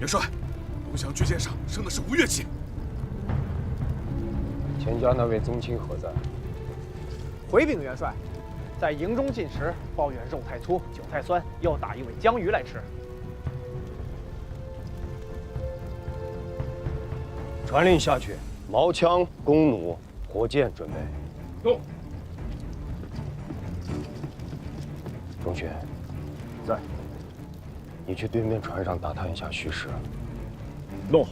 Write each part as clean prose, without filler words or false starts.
元帅，龙翔巨舰上升的是无乐器。钱家那位宗亲何在？回禀元帅，在营中进食，抱怨肉太粗，酒太酸，又打一尾江鱼来吃。传令下去，矛枪、弓弩、火箭准备。动。钟勋，在。你去对面船上打探一下虚实。诺。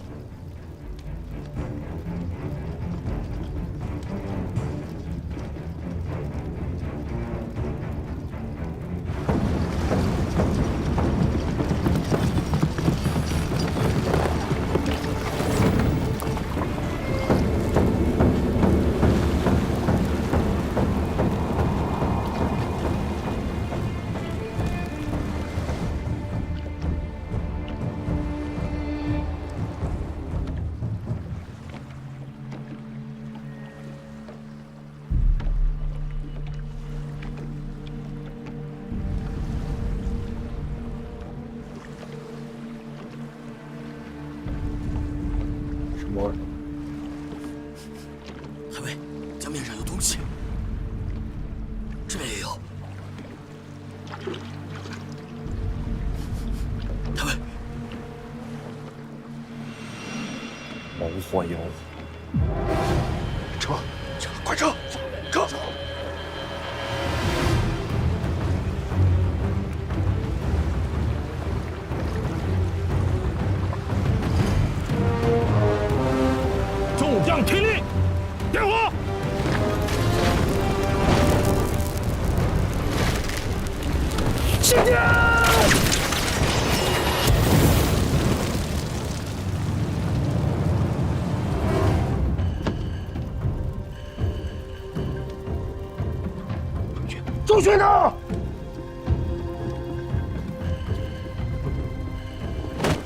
太尉，江面上有东西，这边也有。太尉，猛火有。撤，快撤，撤！众将听令，点火！起驾！周旋呢？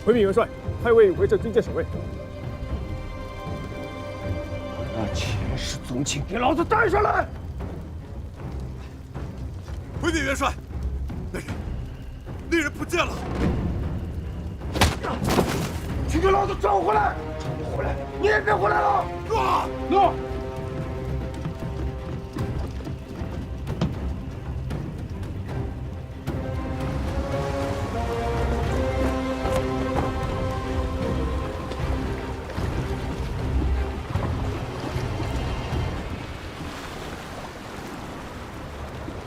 回禀元帅，太尉围着军舰守卫。把那钱氏宗亲给老子带上来！回禀元帅，那人不见了。去给老子找回来！找不回来，你也别回来了！诺。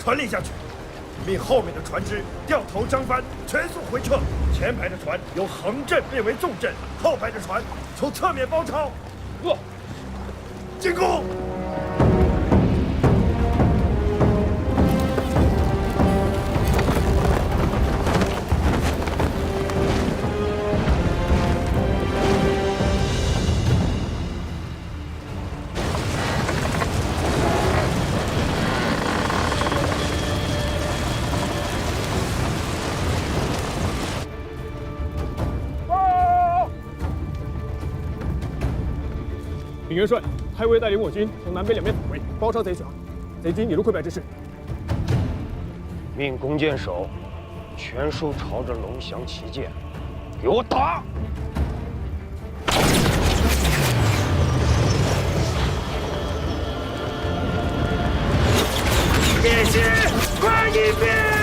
传令下去，命后面的船只掉头张帆，全速回撤。前排的船由横阵变为纵阵，后排的船从侧面包抄。进攻！禀元帅，太尉带领我军从南北两面突围，包抄贼船，贼军一路溃败之势。命弓箭手全数朝着龙翔旗舰，给我打！别急，快一点！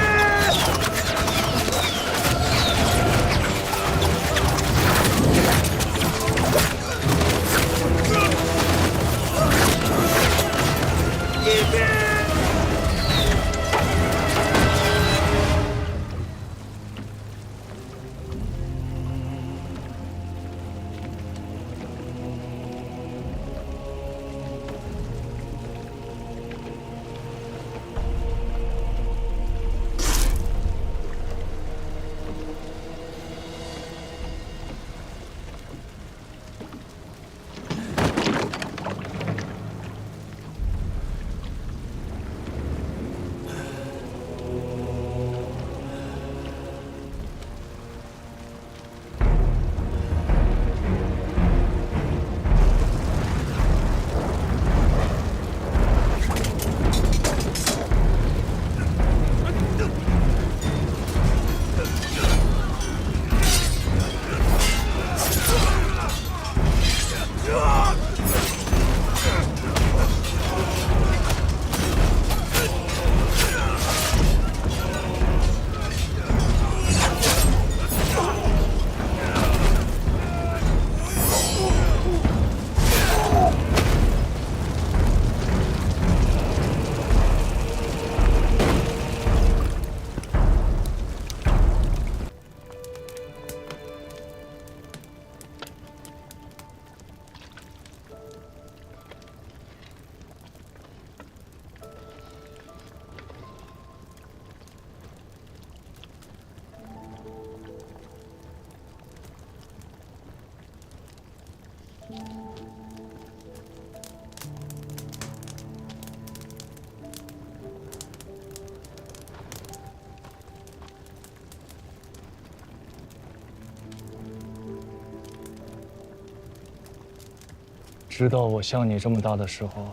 知道我像你这么大的时候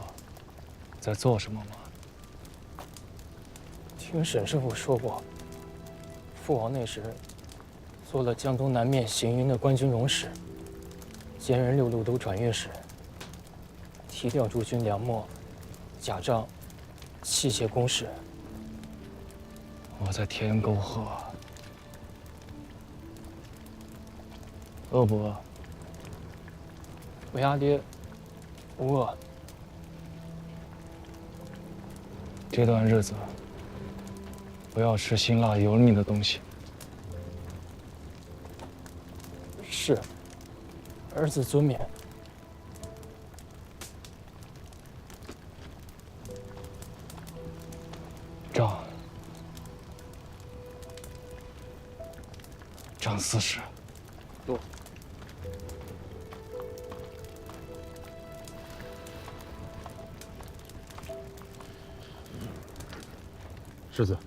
在做什么吗？听沈师傅说过，父王那时做了江东南面行营的官军容使，兼任6路都转阅使，提调诸军粮秣、甲仗、器械工事。我在天沟河。饿不饿？为阿爹无饿。这段日子不要吃辛辣油腻的东西。是，儿子遵勉。账40。多。世子，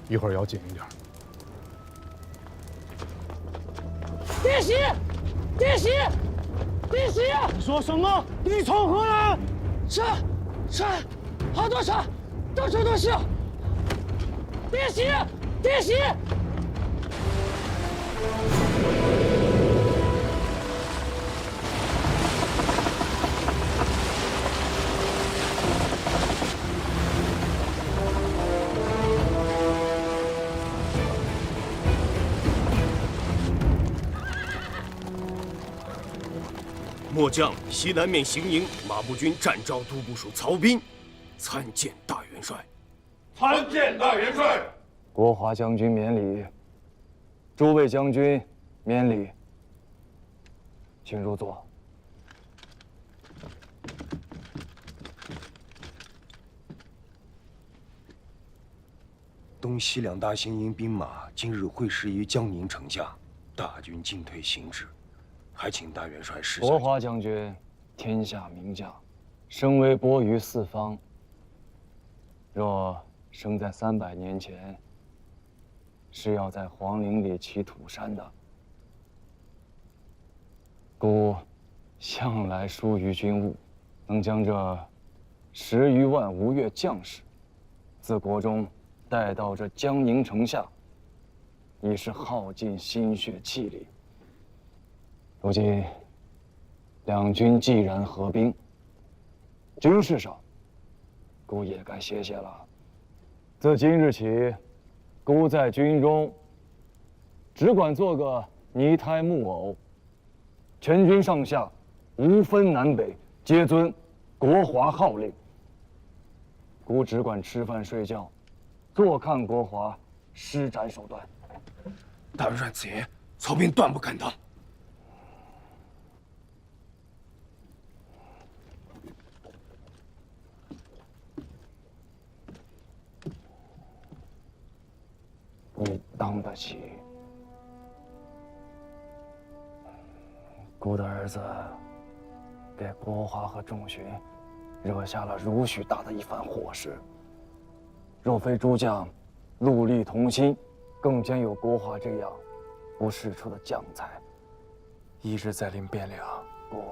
一会儿要紧一点。弟媳，弟媳，弟媳！你说什么？你从何来？山，好多山，到处都是。弟媳，弟媳！末将西南面行营马步军战招都部署曹彬，参见大元帅。参见大元帅。国华将军免礼。诸位将军免礼，请入座。东西两大行营兵马今日会师于江宁城下，大军进退行止，还请大元帅示下。国华将军，天下名将，声威播于四方。若生在300年前，是要在皇陵里起土山的。孤向来疏于军务，能将这10余万吴越将士自国中带到这江宁城下，已是耗尽心血气力。如今两军既然合兵，军事上孤也该歇歇了。自今日起，孤在军中只管做个泥胎木偶，全军上下无分南北，皆遵国华号令。孤只管吃饭睡觉，坐看国华施展手段。大元帅此言，曹彬断不敢当。你当得起？孤的儿子给国华和众巡惹下了如许大的一番祸事。若非诸将戮力同心，更兼有国华这样不世出的将才，一日再临汴梁，孤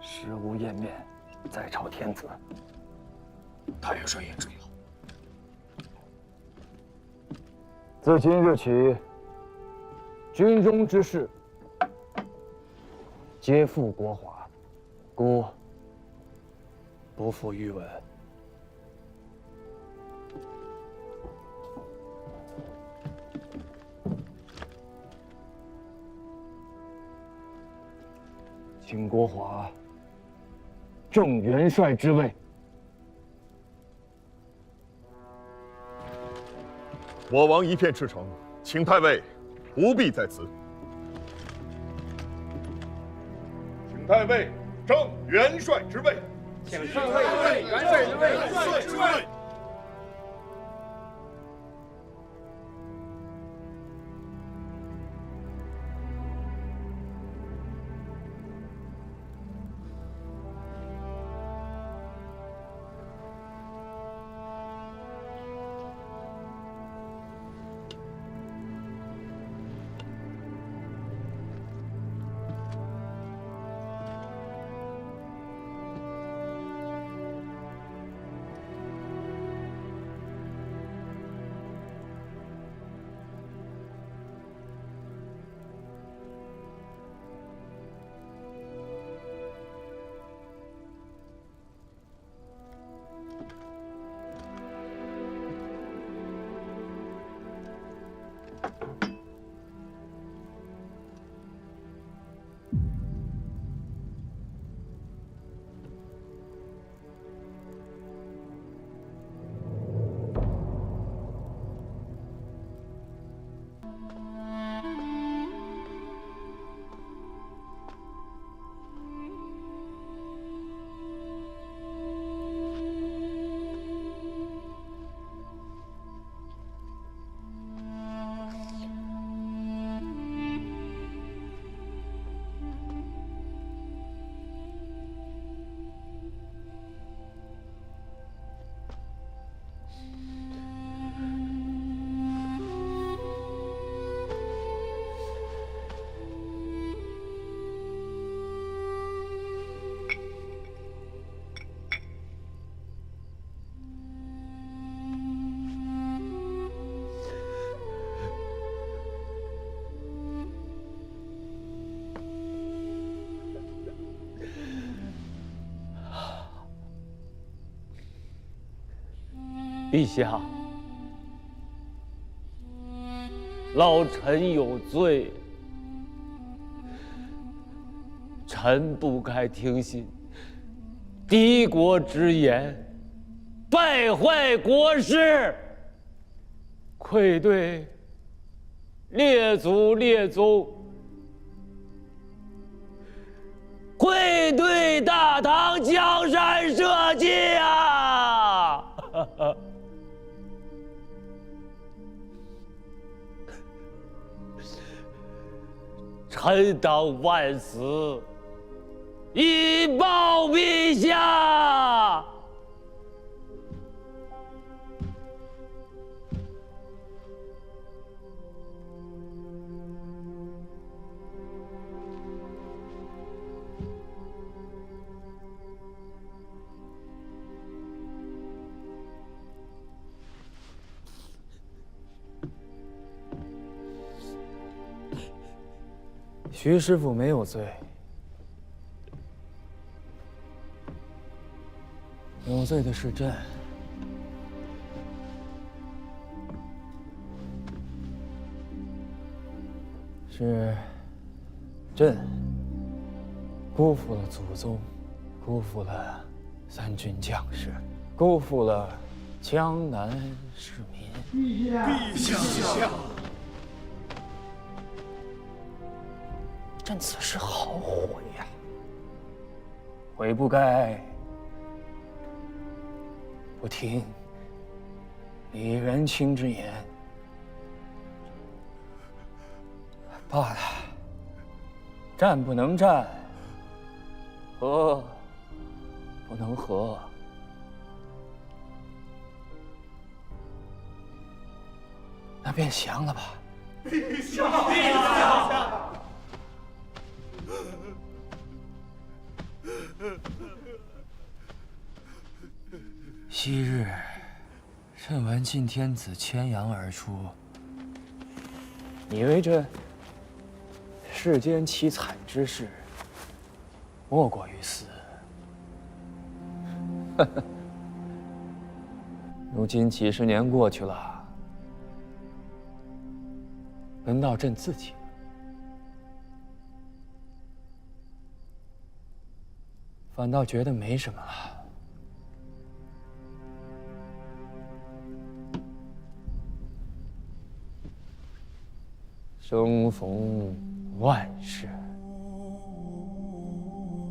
食无颜面再朝天子。大元帅言重要。自今日起，军中之事皆付国华，孤不负御闻。请国华正元帅之位。我王一片赤诚，请太尉不必在此。请太尉正元帅之位。请太尉元帅之位。元帅之位。陛下，老臣有罪，臣不该听信敌国之言，败坏国事，愧对列祖列宗，愧对大唐江山社稷啊！臣当万死，以报陛下。徐师傅没有罪，有罪的是朕。是朕辜负了祖宗，辜负了三军将士，辜负了江南市民。陛下。朕此时好悔呀，悔不该不听李元清之言。罢了，战不能战，和不能和，那便降了吧。陛下，陛下。昔日，朕闻晋天子牵羊而出，以为这世间凄惨之事，莫过于此。如今几十年过去了，轮到朕自己了。反倒觉得没什么了。生逢万事，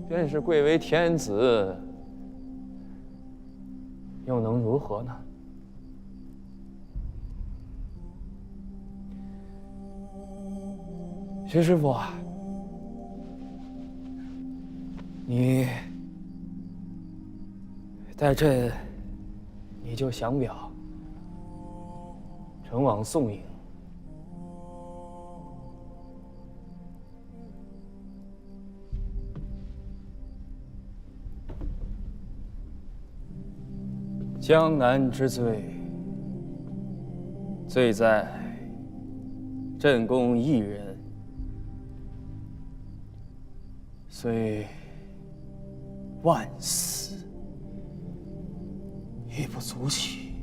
便是贵为天子，又能如何呢？徐师傅啊，你待朕，你就降表，呈往宋营。江南之罪，罪在朕公一人，虽万死，亦不足奇。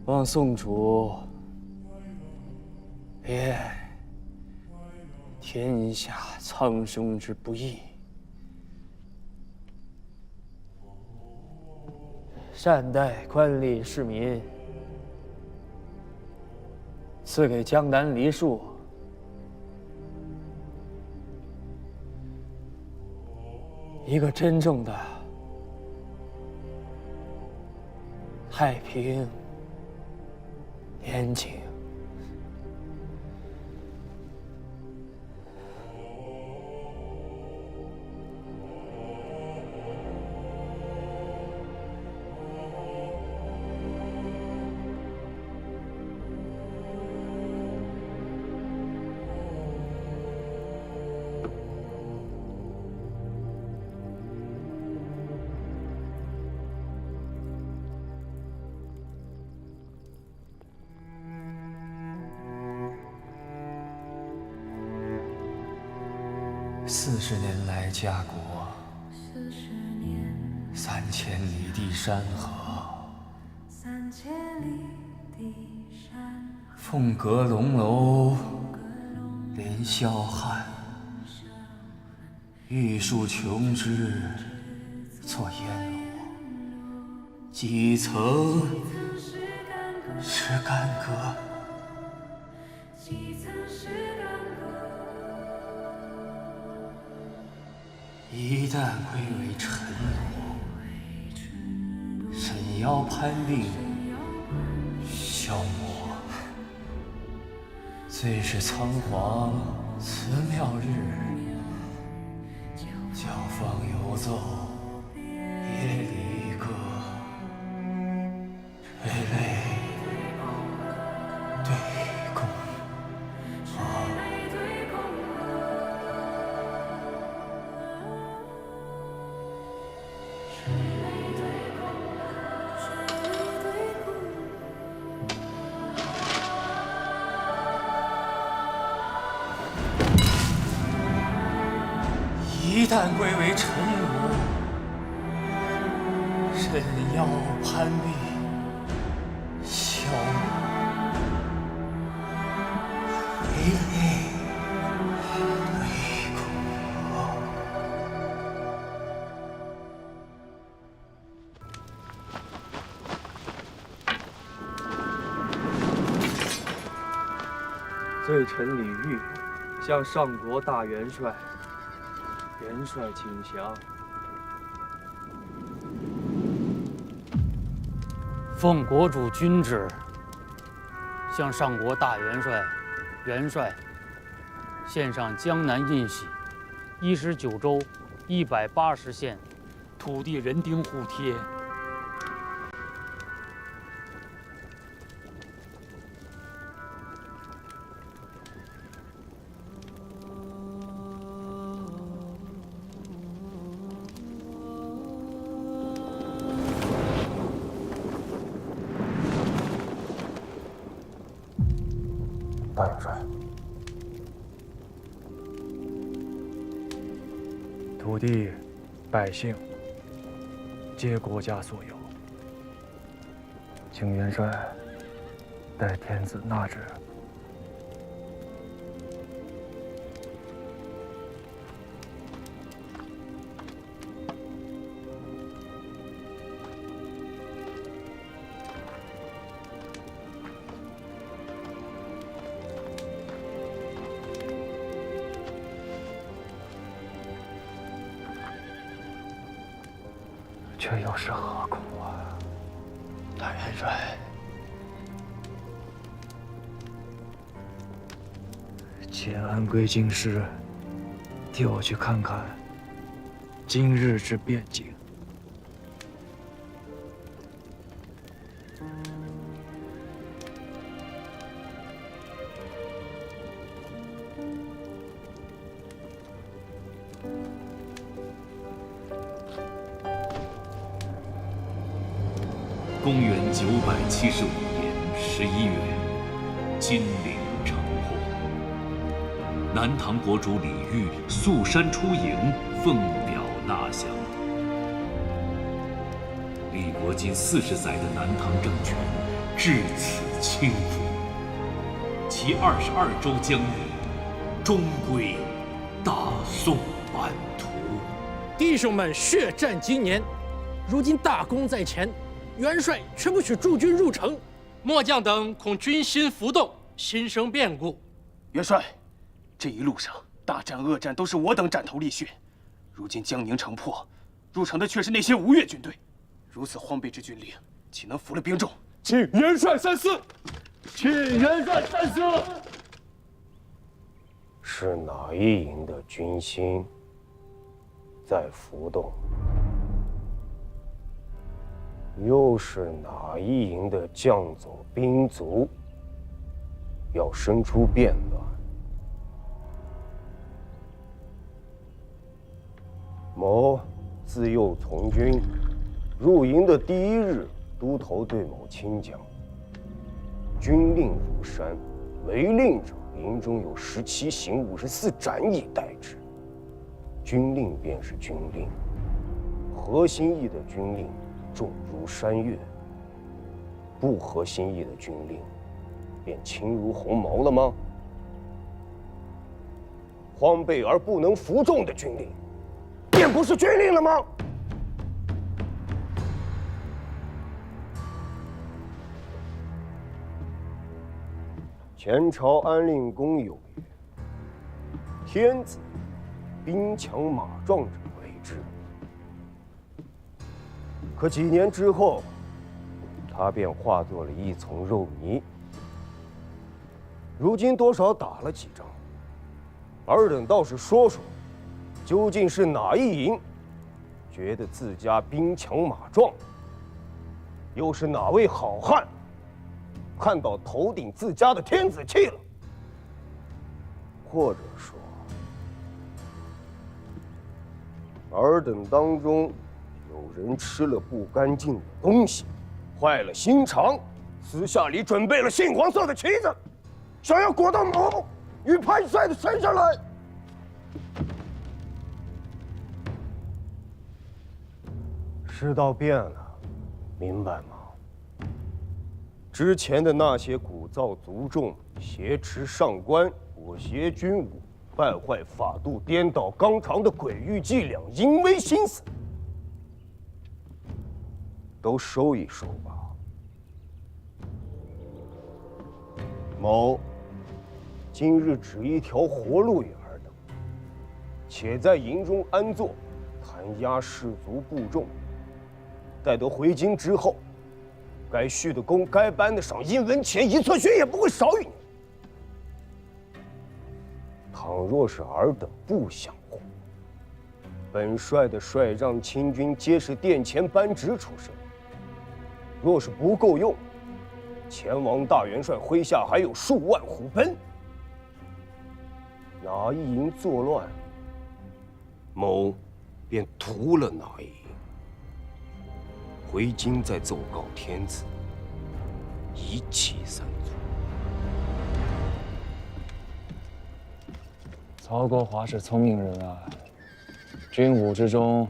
望宋主怜天下苍生之不义，善待官吏市民，赐给江南梨树一个真正的太平年景。40年来家国，30 3000里的山河，凤阁龙楼连霄汉，玉树琼枝作烟罗，几层是干戈。一旦归为尘土，沈腰攀病，消磨。最是仓皇辞庙日，教坊游奏夜离歌，垂泪对宫。一旦归为尘土，沈腰攀壁，消磨。垂泪对宫。罪臣李煜向上国大元帅。元帅请降。奉国主君旨，向上国大元帅献上江南印玺，19州180县土地人丁互贴。大元帅，土地、百姓皆国家所有，请元帅代天子纳之。这又是何苦啊，大元帅？且安归京师，替我去看看今日之变景。公元975年11月，金陵城破。南唐国主李煜溯山出营，奉表纳降。李国金40载的南唐政权至此倾覆，其22州疆域终归大宋版图。弟兄们血战今年，如今大功在前。元帅却不许驻军入城，末将等恐军心浮动，心生变故。元帅，这一路上大战恶战都是我等斩头立血，如今江宁城破，入城的却是那些吴越军队，如此荒废之军令，岂能服了兵众？请元帅三思。请元帅三思。是哪一营的军心在浮动？又是哪一营的将佐兵卒要生出变乱？某自幼从军，入营的第一日，都头对某亲讲：军令如山，违令者营中有17刑54斩以待之。军令便是军令，合心意的军令重如山岳，不合心意的军令便轻如鸿毛了吗？荒悖而不能服众的军令，便不是军令了吗？前朝安令公有曰：“天子兵强马壮者为之。”可几年之后，他便化作了一丛肉泥。如今多少打了几仗，尔等倒是说说，究竟是哪一营觉得自家兵强马壮，又是哪位好汉看到头顶自家的天子气了？或者说，尔等当中有人吃了不干净的东西，坏了心肠，私下里准备了杏黄色的旗子，想要裹到某与潘帅的身上来。世道变了，明白吗？之前的那些鼓噪族众、挟持上官、裹挟军武、败坏法度、颠倒纲常的诡异伎俩、淫威心思，都收一收吧。某今日指一条活路与尔等，且在营中安坐，弹压士卒部众。待得回京之后，该续的功、该颁的赏，一文钱一册血也不会少于你。倘若是尔等不想活，本帅的帅让亲军皆是殿前班职出身，若是不够用，前王大元帅麾下还有数万虎贲，哪一营作乱，某便屠了哪一营。回京再奏告天子，一气三族。曹国华是聪明人啊，军武之中，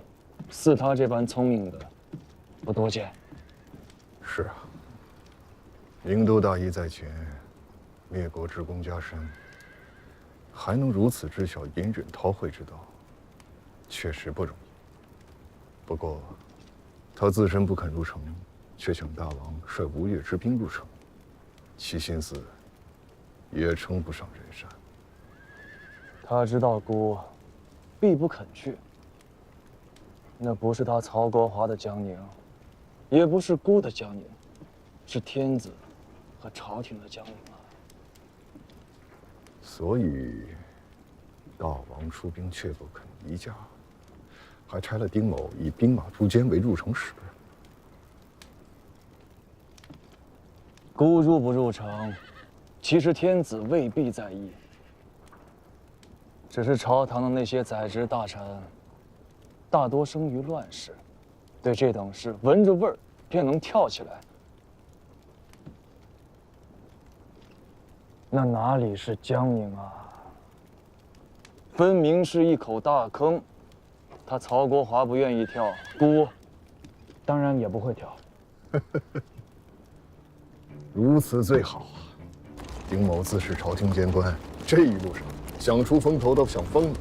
似他这般聪明的不多见。是啊，营都大义在前，灭国之功加身，还能如此知晓隐忍韬晦之道，确实不容易。不过，他自身不肯入城，却请大王率吴越之兵入城，其心思也称不上仁善。他知道孤必不肯去，那不是他曹国华的江宁，也不是孤的江宁，是天子和朝廷的江宁啊。所以，大王出兵却不肯移驾，还差了丁某以兵马诛奸为入城使。孤入不入城，其实天子未必在意，只是朝堂的那些宰执大臣，大多生于乱世，对这等事闻着味儿便能跳起来。那哪里是江宁啊？分明是一口大坑。他曹国华不愿意跳，孤当然也不会跳。如此最好啊！丁某自是朝廷监官，这一路上想出风头都想疯了。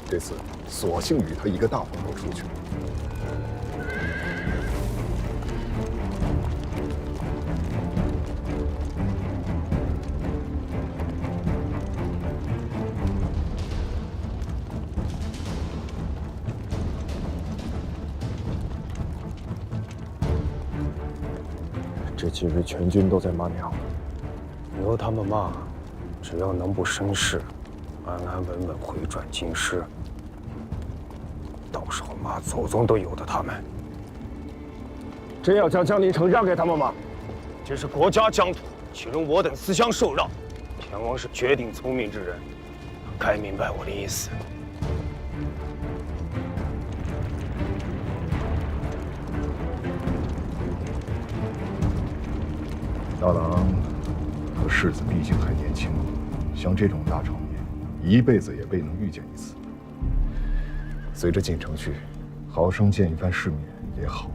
这次索性与他一个大风头出去。这几日全军都在骂娘，由他们骂，只要能不生事，安安稳稳回转京师，到时候骂祖宗都由得他们。真要将江宁城让给他们吗？这是国家疆土，岂容我等私相受让？天王是绝顶聪明之人，该明白我的意思。大郎和世子毕竟还年轻，像这种大场面，一辈子也未能遇见一次。随着进城去，好生见一番世面也好。